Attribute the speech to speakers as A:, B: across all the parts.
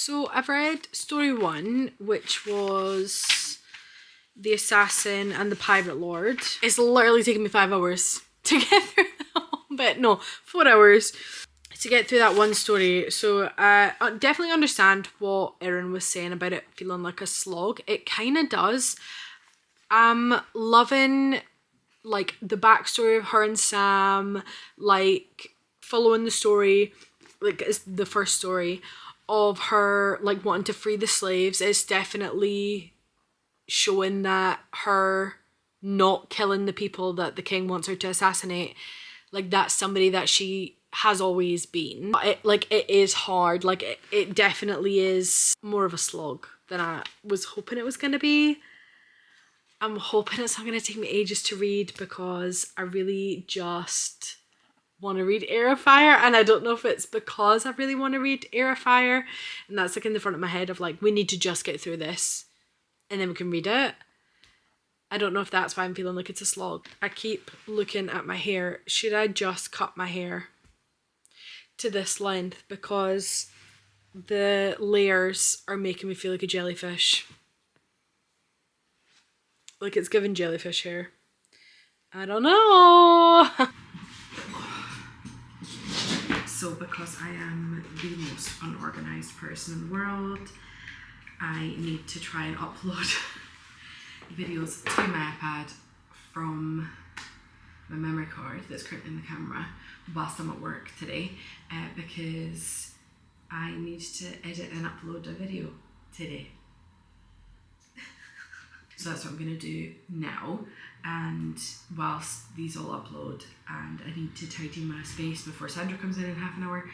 A: So I've read story 1, which was The Assassin and the Pirate Lord. It's literally taken me 5 hours to get through that one, but no, 4 hours to get through that one story. So I definitely understand what Erin was saying about it feeling like a slog. It kind of does. I'm loving like the backstory of her and Sam, like following the story, like it's the first story of her like wanting to free the slaves. It's definitely showing that her not killing the people that the king wants her to assassinate, like that's somebody that she has always been. It is hard, like it definitely is more of a slog than I was hoping it was going to be. I'm hoping it's not going to take me ages to read because I really just want to read Heir of Fire, and I don't know if it's because I really want to read Heir of Fire and that's like in the front of my head of like, we need to just get through this and then we can read it. I don't know if that's why I'm feeling like it's a slog. I keep looking at my hair. Should I just cut my hair to this length because the layers are making me feel like a jellyfish? Like it's giving jellyfish hair. I don't know. So because I am the most unorganized person in the world, I need to try and upload videos to my iPad from my memory card that's currently in the camera whilst I'm at work today, because I need to edit and upload a video today. So that's what I'm going to do now, and whilst these all upload, and I need to tidy my space before Sandra comes in half an hour,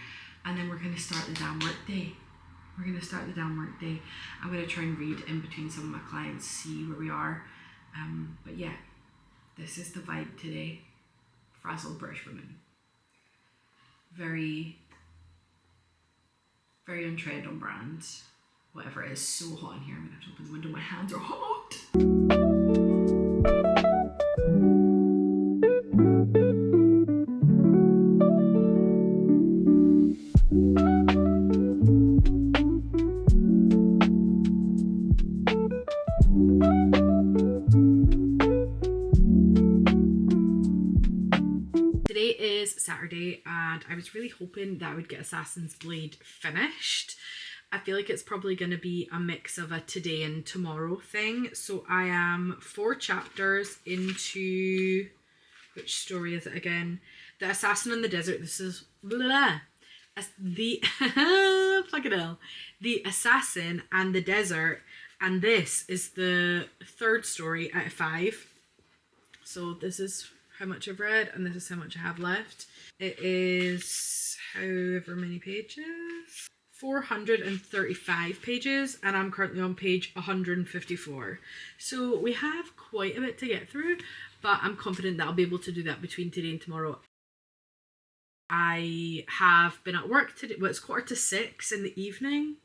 A: and then we're going to start the damn work day. I'm going to try and read in between some of my clients, see where we are. But yeah, this is the vibe today. Frazzled British women. Very, very on trend, on brand. Whatever, it is so hot in here. I'm going to have to open the window. My hands are hot. Today is Saturday and I was really hoping that I would get Assassin's Blade finished. I feel like it's probably going to be a mix of a today and tomorrow thing. So I am 4 chapters into, which story is it again? The Assassin in the Desert. This is blah, the fucking hell. The Assassin and the Desert, and this is the 3rd story out of 5. So this is how much I've read and this is how much I have left. It is however many pages. 435 pages and I'm currently on page 154. So we have quite a bit to get through, but I'm confident that I'll be able to do that between today and tomorrow. I have been at work today. Well, it's 5:45 in the evening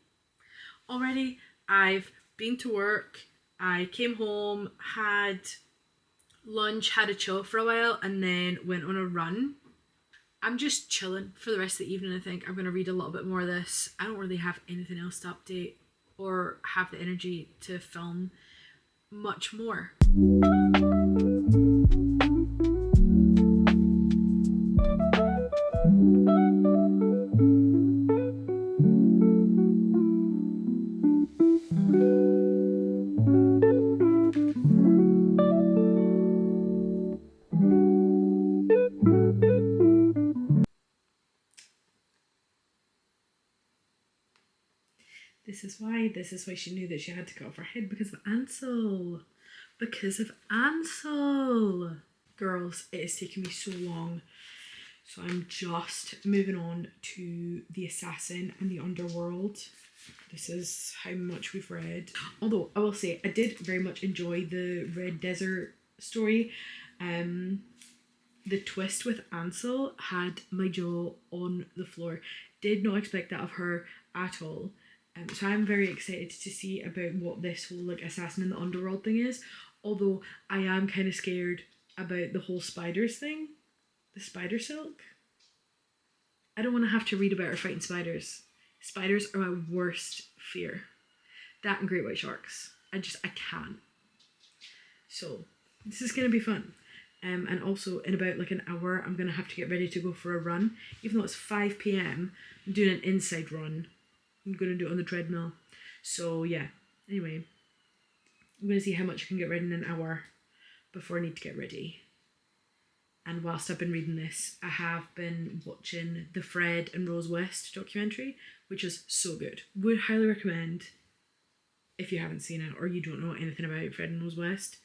A: already. I've been to work. I came home, had lunch, had a chill for a while, and then went on a run. I'm just chilling for the rest of the evening. I think I'm going to read a little bit more of this. I don't really have anything else to update or have the energy to film much more. This is why she knew that she had to cut off her head, because of Ansel. Because of Ansel. Girls, it is taking me so long. So I'm just moving on to The Assassin and the Underworld. This is how much we've read. Although I will say I did very much enjoy the Red Desert story. The twist with Ansel had my jaw on the floor. Did not expect that of her at all. So I'm very excited to see about what this whole like Assassin in the Underworld thing is. Although I am kind of scared about the whole spiders thing. The spider silk. I don't want to have to read about her fighting spiders. Spiders are my worst fear. That and great white sharks. I can't. So this is going to be fun. And also in about like an hour, I'm going to have to get ready to go for a run. Even though it's 5 p.m, I'm doing an inside run. I'm going to do it on the treadmill. So yeah, anyway, I'm going to see how much I can get ready in an hour before I need to get ready. And whilst I've been reading this, I have been watching the Fred and Rose West documentary, which is so good. Would highly recommend, if you haven't seen it or you don't know anything about Fred and Rose West,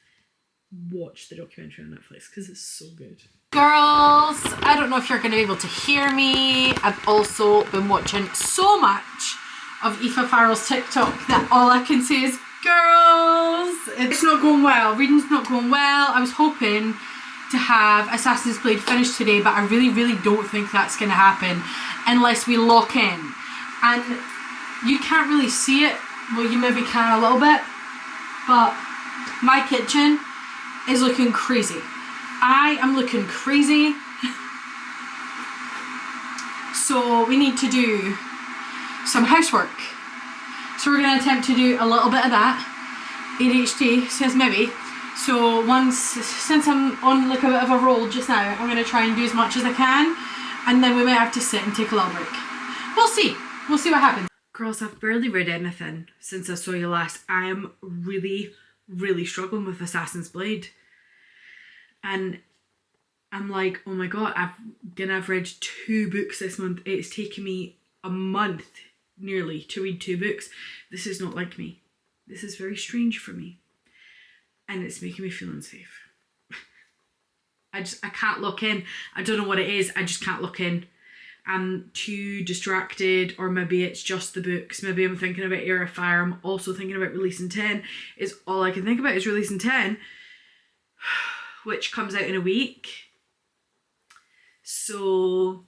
A: watch the documentary on Netflix because it's so good. Girls, I don't know if you're going to be able to hear me. I've also been watching so much of Aoife Farrell's TikTok that all I can say is, girls, it's not going well. Reading's not going well. I was hoping to have Assassin's Blade finished today, but I really, really don't think that's going to happen unless we lock in. And you can't really see it. Well, you maybe can a little bit, but my kitchen is looking crazy. I am looking crazy. So we need to do some housework. So we're going to attempt to do a little bit of that. ADHD says maybe. So since I'm on like a bit of a roll just now, I'm going to try and do as much as I can. And then we might have to sit and take a little break. We'll see. We'll see what happens. Girls, I've barely read anything since I saw you last. I am really, really struggling with Assassin's Blade. And I'm like, oh my god, I've read 2 books this month. It's taken me a month nearly to read 2 books. This is not like me. This is very strange for me. And it's making me feel unsafe. I can't look in. I don't know what it is. I just can't look in. I'm too distracted, or maybe it's just the books. Maybe I'm thinking about Heir of Fire. I'm also thinking about releasing 10. Is all I can think about is releasing 10, which comes out in a week. So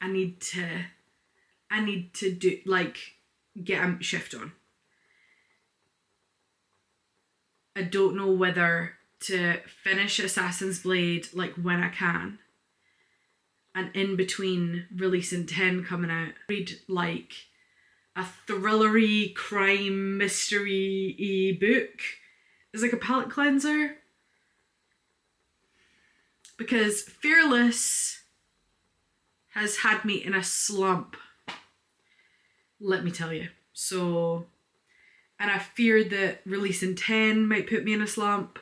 A: I need to do get a shift on. I don't know whether to finish Assassin's Blade like when I can, and in between releasing 10 coming out, read like a thrillery crime mystery-y book as like a palate cleanser. Because Fearless has had me in a slump, let me tell you. So, and I feared that releasing 10 might put me in a slump.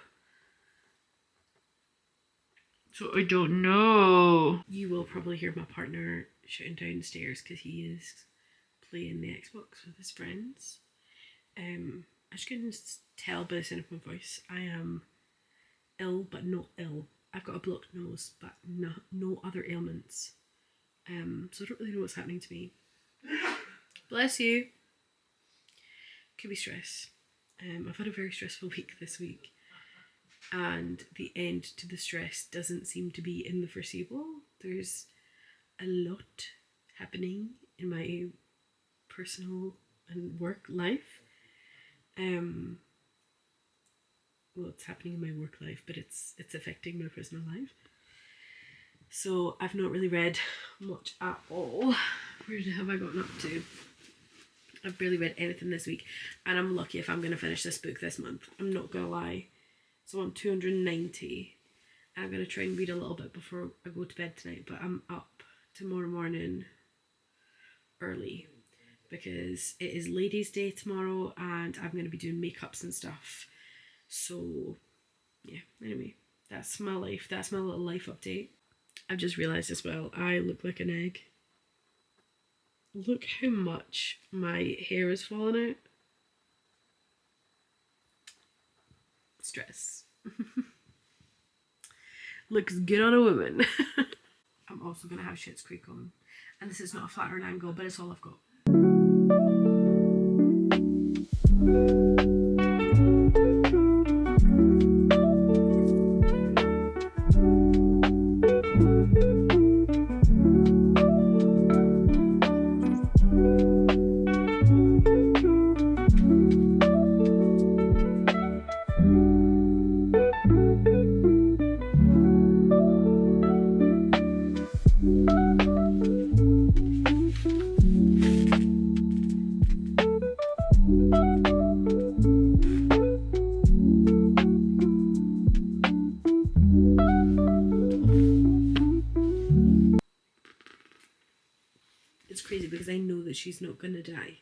A: So I don't know. You will probably hear my partner shouting downstairs because he is playing the Xbox with his friends. As you can tell by the sound of my voice, I am ill but not ill. I've got a blocked nose but no other ailments. So I don't really know what's happening to me. Bless you. Could be stress. I've had a very stressful week this week, and the end to the stress doesn't seem to be in the foreseeable. There's a lot happening in my personal and work life. Well, it's happening in my work life, but it's affecting my personal life. So I've not really read much at all. Where have I gotten up to? I've barely read anything this week, and I'm lucky if I'm going to finish this book this month. I'm not going to lie. So I'm 290, and I'm going to try and read a little bit before I go to bed tonight, but I'm up tomorrow morning early because it is Ladies' Day tomorrow, and I'm going to be doing makeups and stuff. So yeah, anyway, that's my life. That's my little life update. I've just realised as well, I look like an egg. Look how much my hair is falling out. Stress. Looks good on a woman. I'm also going to have Schitt's Creek on. And this is not a flattering angle, but it's all I've got. because I know that she's not gonna die.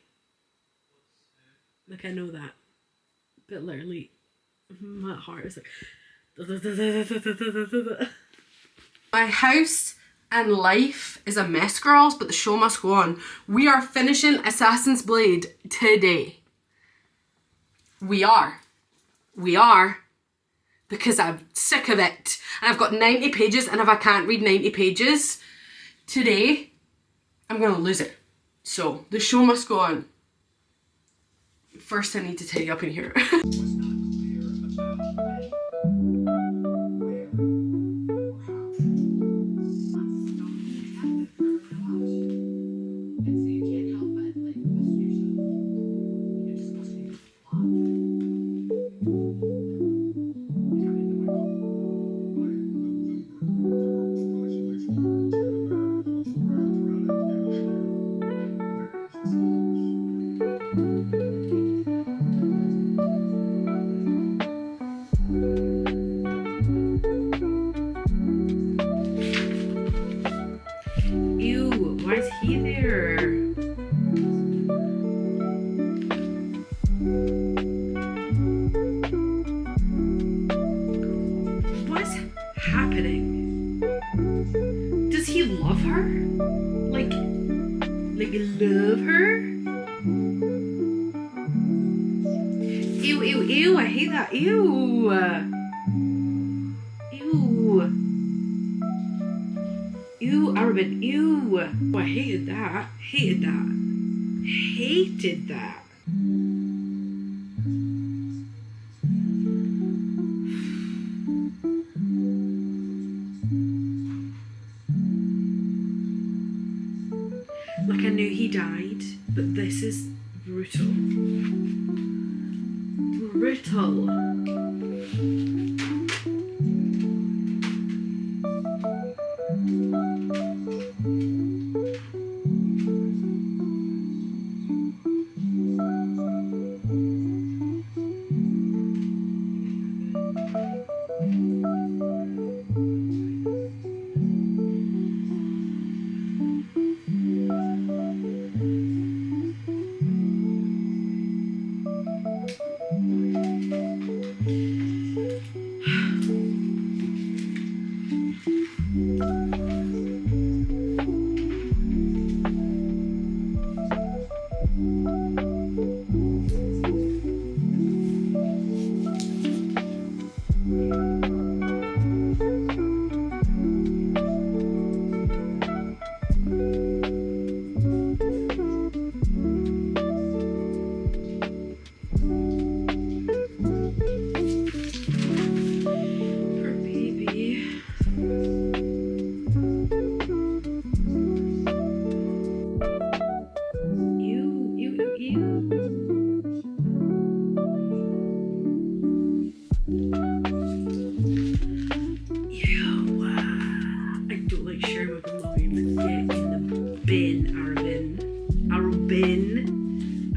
A: Like, I know that. But literally, my heart is like... My house and life is a mess, girls, but the show must go on. We are finishing Assassin's Blade today. We are. We are. Because I'm sick of it. And I've got 90 pages, and if I can't read 90 pages today, I'm gonna lose it. So, the show must go on. First, I need to tidy up in here. Why is he there? What's happening? Does he love her? Like love her? Ew, ew, ew, I hate that. Ew. Ew. Ew, Arobynn, ew. Oh, I hated that. Hated that. Hated that. Like, I knew he died, but this is brutal. Brutal.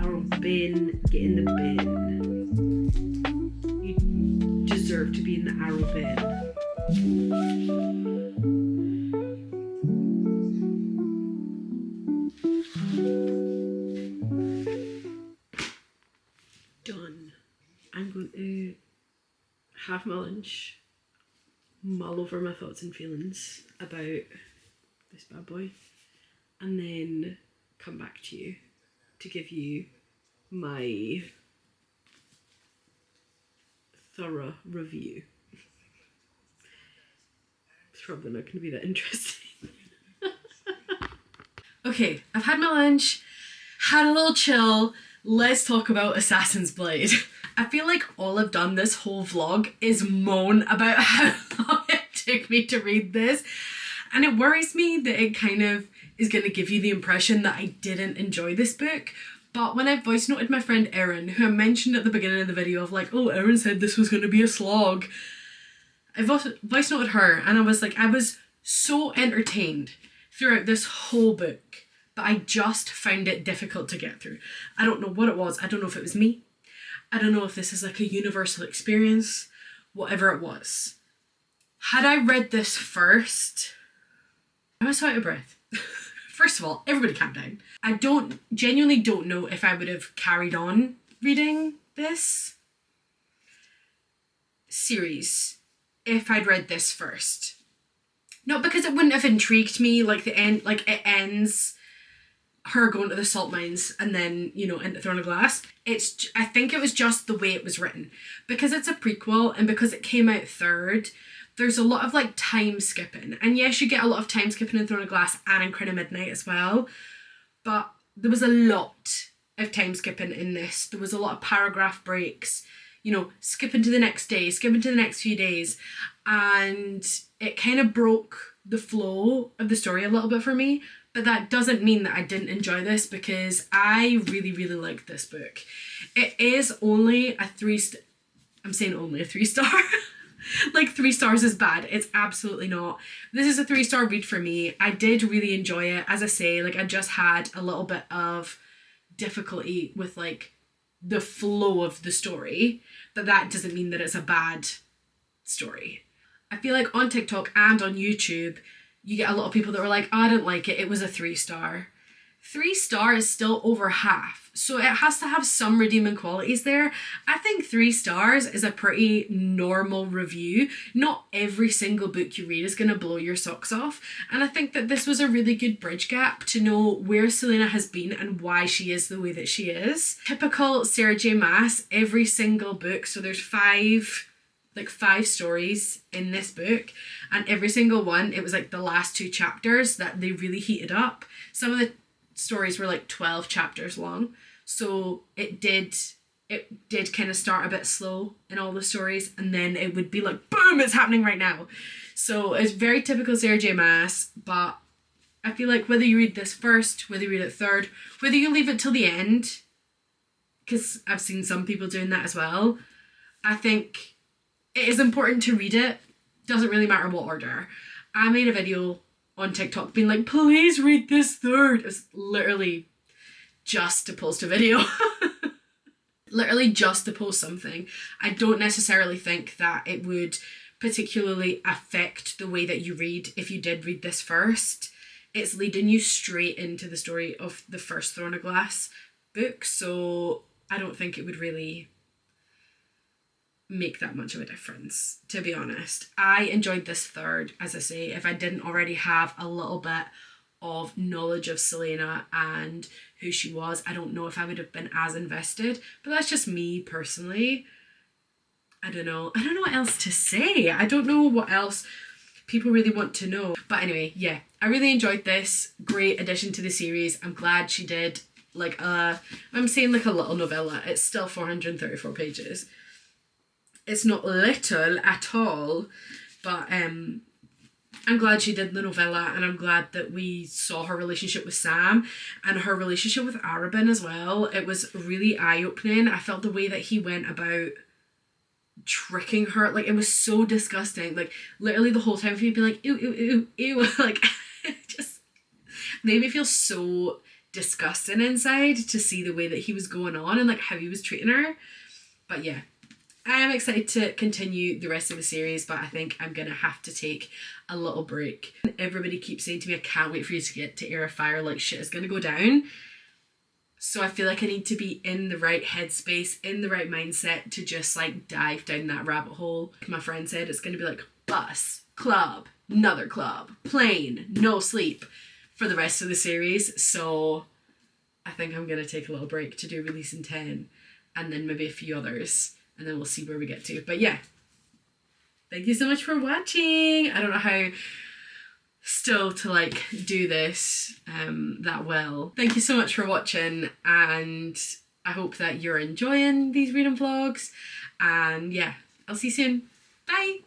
A: Arobynn, get in the bin. You deserve to be in the Arobynn. Done. I'm going to have my lunch, mull over my thoughts and feelings about this bad boy, and then come back to you to give you my thorough review. It's probably not going to be that interesting. Okay, I've had my lunch, had a little chill. Let's talk about Assassin's Blade. I feel like all I've done this whole vlog is moan about how long it took me to read this. And it worries me that it kind of is going to give you the impression that I didn't enjoy this book. But when I voice noted my friend Erin, who I mentioned at the beginning of the video of like, oh, Erin said this was going to be a slog. I voice noted her and I was like, I was so entertained throughout this whole book, but I just found it difficult to get through. I don't know what it was. I don't know if it was me. I don't know if this is like a universal experience, whatever it was. Had I read this first, I was so out of breath First of all, everybody calm down. I genuinely don't know if I would have carried on reading this series if I'd read this first. Not because it wouldn't have intrigued me, like the end, like it ends her going to the salt mines and then, you know, into Throne of Glass. I think it was just the way it was written. Because it's a prequel and because it came out third, there's a lot of like time skipping. And yes, you get a lot of time skipping in Throne of Glass and in Crown of Midnight as well. But there was a lot of time skipping in this. There was a lot of paragraph breaks, you know, skipping to the next day, skipping to the next few days. And it kind of broke the flow of the story a little bit for me. But that doesn't mean that I didn't enjoy this, because I really, really liked this book. It is only a 3-star. I'm saying only a 3-star. Like 3 stars is bad. It's absolutely not. This is a 3-star read for me. I did really enjoy it. As I say, like I just had a little bit of difficulty with like the flow of the story. But that doesn't mean that it's a bad story. I feel like on TikTok and on YouTube, you get a lot of people that were like, oh, I didn't like it. It was a 3-star. 3-star is still over half. So it has to have some redeeming qualities there. I think 3 stars is a pretty normal review. Not every single book you read is going to blow your socks off. And I think that this was a really good bridge gap to know where Celeanea has been and why she is the way that she is. Typical Sarah J Maas, every single book. So there's 5 stories in this book, and every single one, it was like the last 2 chapters that they really heated up. Some of the stories were like 12 chapters long, so it did kind of start a bit slow in all the stories, and then it would be like boom, it's happening right now. So it's very typical Sarah J Maas, but I feel like whether you read this first, whether you read it third, whether you leave it till the end, because I've seen some people doing that as well, I think it is important to read it. Doesn't really matter what order. I made a video on TikTok being like, please read this third. It was literally just to post a video. Literally just to post something. I don't necessarily think that it would particularly affect the way that you read if you did read this first. It's leading you straight into the story of the first Throne of Glass book, so I don't think it would really make that much of a difference, to be honest. I enjoyed this third, as I say. If I didn't already have a little bit of knowledge of Celeanea and who she was, I don't know if I would have been as invested, but that's just me personally. I don't know what else to say. I don't know what else people really want to know. But anyway, yeah, I really enjoyed this. Great addition to the series. I'm glad she did I'm saying like a little novella. It's still 434 pages. It's not little at all, but I'm glad she did the novella, and I'm glad that we saw her relationship with Sam and her relationship with Arobynn as well. It was really eye-opening. I felt the way that he went about tricking her, like it was so disgusting. Like literally the whole time he'd be like, ew, ew, ew, ew. Like it just made me feel so disgusting inside to see the way that he was going on and like how he was treating her. But yeah, I am excited to continue the rest of the series, but I think I'm going to have to take a little break. Everybody keeps saying to me, I can't wait for you to get to Heir of Fire, like shit is going to go down. So I feel like I need to be in the right headspace, in the right mindset to just like dive down that rabbit hole. My friend said it's going to be like bus, club, another club, plane, no sleep for the rest of the series. So I think I'm going to take a little break to do Release in 10 and then maybe a few others. And then we'll see where we get to. But yeah, thank you so much for watching. I don't know how still to like do this that well. Thank you so much for watching, and I hope that you're enjoying these reading vlogs. And yeah, I'll see you soon. Bye.